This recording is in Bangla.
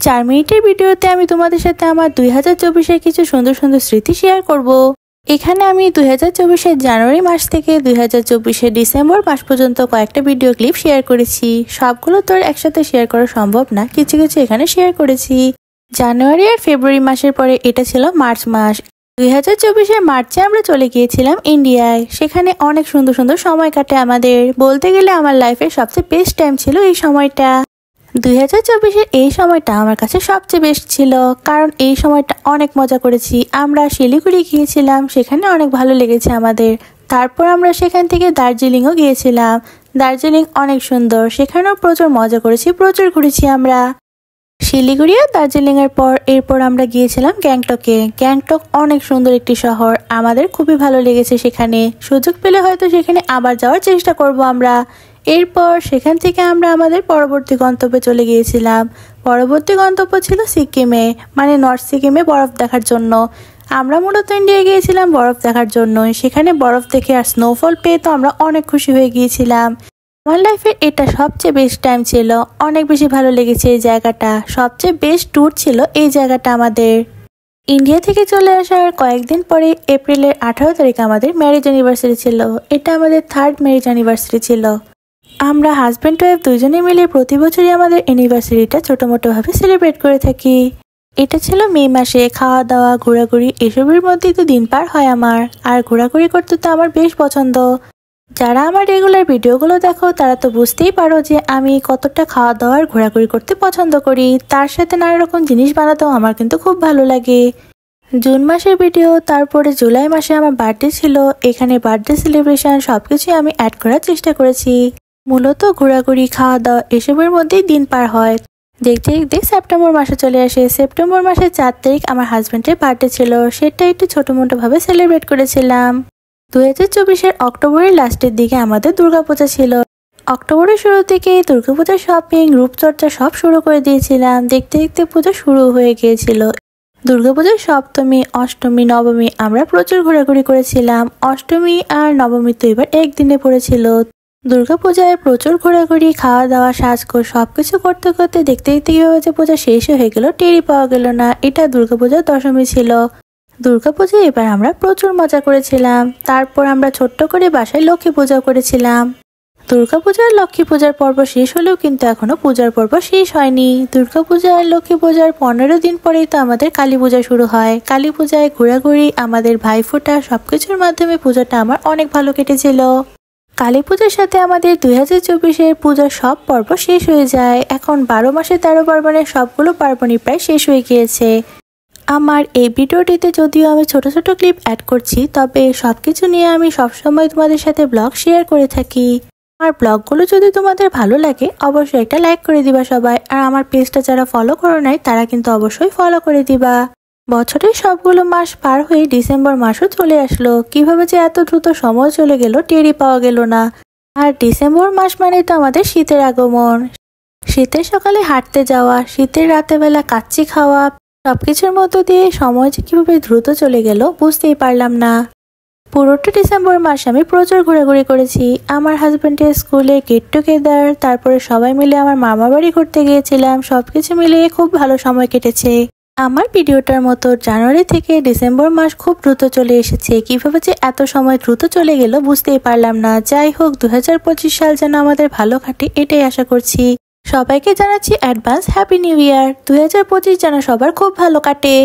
4 মিনিটের ভিডিওতে আমি তোমাদের সাথে আমার 2024-এর কিছু সুন্দর সুন্দর স্মৃতি শেয়ার করব। এখানে আমি 2024-এর জানুয়ারি মাস থেকে 2024-এর ডিসেম্বর মাস পর্যন্ত কয়েকটা ভিডিও ক্লিপ শেয়ার করেছি। সবগুলো তোর একসাথে শেয়ার করা সম্ভব না, কিছু কিছু এখানে শেয়ার করেছি। জানুয়ারি আর ফেব্রুয়ারি মাসের পরে এটা ছিল মার্চ মাস। 2024-এর মার্চে আমরা চলে গিয়েছিলাম ইন্ডিয়ায়। সেখানে অনেক সুন্দর সুন্দর সময় কাটে আমাদের। বলতে গেলে আমার লাইফের সবচেয়ে বেস্ট টাইম ছিল এই সময়টা। 2024-এর এই সময়টা আমার কাছে সবচেয়ে বেস্ট ছিল, কারণ এই সময়টা অনেক মজা করেছি। আমরা শিলিগুড়ি গিয়েছিলাম, সেখানে অনেক ভালো লেগেছে আমাদের। তারপর আমরা সেখান থেকে দার্জিলিংও গিয়েছিলাম। দার্জিলিং অনেক সুন্দর, সেখানেও প্রচুর মজা করেছি, প্রচুর ঘুরেছি আমরা। শিলিগুড়ি আর দার্জিলিং এর পর এরপর আমরা গিয়েছিলাম গ্যাংটকে। গ্যাংটক অনেক সুন্দর একটি শহর, আমাদের খুবই ভালো লেগেছে সেখানে। সুযোগ পেলে হয়তো সেখানে আবার যাওয়ার চেষ্টা করব আমরা। এরপর সেখান থেকে আমরা আমাদের পরবর্তী গন্তব্যে চলে গিয়েছিলাম। পরবর্তী গন্তব্য ছিল সিকিমে, মানে নর্থ সিকিমে বরফ দেখার জন্য। আমরা মূলত ইন্ডিয়া গিয়েছিলাম বরফ দেখার জন্য। সেখানে বরফ দেখে আর স্নোফল পেয়ে তো আমরা অনেক খুশি হয়ে গিয়েছিলাম। আমার লাইফের এটা সবচেয়ে বেস্ট টাইম ছিল, অনেক বেশি ভালো লেগেছে এই জায়গাটা। সবচেয়ে বেস্ট ট্যুর ছিল এই জায়গাটা আমাদের। ইন্ডিয়া থেকে চলে আসার কয়েকদিন পরে এপ্রিলের 18 তারিখ আমাদের ম্যারেজ অ্যানিভার্সারি ছিল। এটা আমাদের 3rd ম্যারেজ অ্যানিভার্সারি ছিল। আমরা হাজব্যান্ড ওয়াইফ দুজনে মিলে প্রতি বছরই আমাদের অ্যানিভার্সারিটা ছোটো মোটোভাবে সেলিব্রেট করে থাকি। এটা ছিল মে মাসে। খাওয়া দাওয়া ঘোরাঘুরি এসবের মধ্যেই তো দিন পার হয় আমার। আর ঘোরাঘুরি করতে তো আমার বেশ পছন্দ। যারা আমার রেগুলার ভিডিওগুলো দেখো তারা তো বুঝতেই পারো যে আমি কতটা খাওয়া দাওয়ার ঘোরাঘুরি করতে পছন্দ করি। তার সাথে নানা রকম জিনিস বানাতেও আমার কিন্তু খুব ভালো লাগে। জুন মাসের ভিডিও, তারপরে জুলাই মাসে আমার বার্থডে ছিল। এখানে বার্থডে সেলিব্রেশন সবকিছুই আমি অ্যাড করার চেষ্টা করেছি। মূলত ঘোরাঘুরি খাওয়া দাওয়া এসবের মধ্যেই দিন পার হয়। দেখতে দেখতে সেপ্টেম্বর মাসে চলে আসে। সেপ্টেম্বর মাসের 4 তারিখ আমার হাজব্যান্ডের বার্থডে ছিল। সেটা একটু ছোটো মোটোভাবে সেলিব্রেট করেছিলাম। 2024-এর অক্টোবরের লাস্টের দিকে আমাদের দুর্গাপূজা ছিল। অক্টোবরের শুরু থেকে দুর্গাপূজার শপিং রূপচর্চা সব শুরু করে দিয়েছিলাম। দেখতে দেখতে পূজা শুরু হয়ে গিয়েছিল। দুর্গাপূজার সপ্তমী, অষ্টমী, নবমী আমরা প্রচুর ঘোরাঘুরি করেছিলাম। অষ্টমী আর নবমী তো এবার একদিনে পড়েছিল। দুর্গাপূজায় প্রচুর ঘোরাঘুরি, খাওয়া দাওয়া, সাজগোজ সবকিছু করতে করতে দেখতে দেখতে কিভাবে যে পূজা শেষ হয়ে গেল টেরই পাওয়া গেল না। এটা দুর্গাপূজার দশমী ছিল। দুর্গাপূজায় এবার আমরা প্রচুর মজা করেছিলাম। তারপর আমরা ছোট্ট করে বাসায় লক্ষ্মী পূজা করেছিলাম। দুর্গাপূজার লক্ষ্মী পূজার পর্ব শেষ হলেও কিন্তু এখনো পূজার পর্ব শেষ হয়নি। দুর্গাপূজা আর লক্ষ্মী পূজার 15 দিন পরেই তো আমাদের কালী পূজা শুরু হয়। কালী পূজায় ঘোরাঘুরি, আমাদের ভাইফোঁটা সবকিছুর মাধ্যমে পূজাটা আমার অনেক ভালো কেটেছিল। কালী পূজার সাথে আমাদের 2024-এর পূজার সব পর্ব শেষ হয়ে যায়। এখন 12 মাসে 13 পার্বণের সবগুলো পার্বণই প্রায় শেষ হয়ে গিয়েছে। আমার এই ভিডিওটিতে যদিও আমি ছোট ছোট ক্লিপ অ্যাড করছি, তবে সবকিছু নিয়ে আমি সবসময় তোমাদের সাথে ব্লগ শেয়ার করে থাকি। আর ব্লগগুলো যদি তোমাদের ভালো লাগে অবশ্যই একটা লাইক করে দিবা সবাই। আর আমার পেজটা যারা ফলো করো নাই তারা কিন্তু অবশ্যই ফলো করে দিবা। বছরের সবগুলো মাস পার হয়ে ডিসেম্বর মাসও চলে আসলো। কিভাবে যে এত দ্রুত সময় চলে গেল টেরই পাওয়া গেল না। আর ডিসেম্বর মাস মানে তো আমাদের শীতের আগমন। শীতের সকালে হাঁটতে যাওয়া, শীতের রাতে বেলা কাচ্চি খাওয়া, সবকিছুর মধ্য দিয়ে সময় যে কিভাবে দ্রুত চলে গেল বুঝতেই পারলাম না। পুরোটা ডিসেম্বর মাস আমি প্রচুর ঘোরাঘুরি করেছি। আমার হাজব্যান্ডের স্কুলে গেট টুগেদার, তারপরে সবাই মিলে আমার মামা বাড়ি ঘুরতে গিয়েছিলাম। সবকিছু মিলিয়ে খুব ভালো সময় কেটেছে। আমার ভিডিওটার মতো জানুয়ারি থেকে ডিসেম্বর মাস খুব দ্রুত চলে এসেছে। কিভাবে যে এত সময় দ্রুত চলে গেল বুঝতেই পারলাম না। যাই হোক, 2025 সাল যেন আমাদের ভালো কাটে এটাই আশা করছি। সবাইকে জানাচ্ছি অ্যাডভান্স হ্যাপি নিউ ইয়ার। 2025 যেন সবার খুব ভালো কাটে।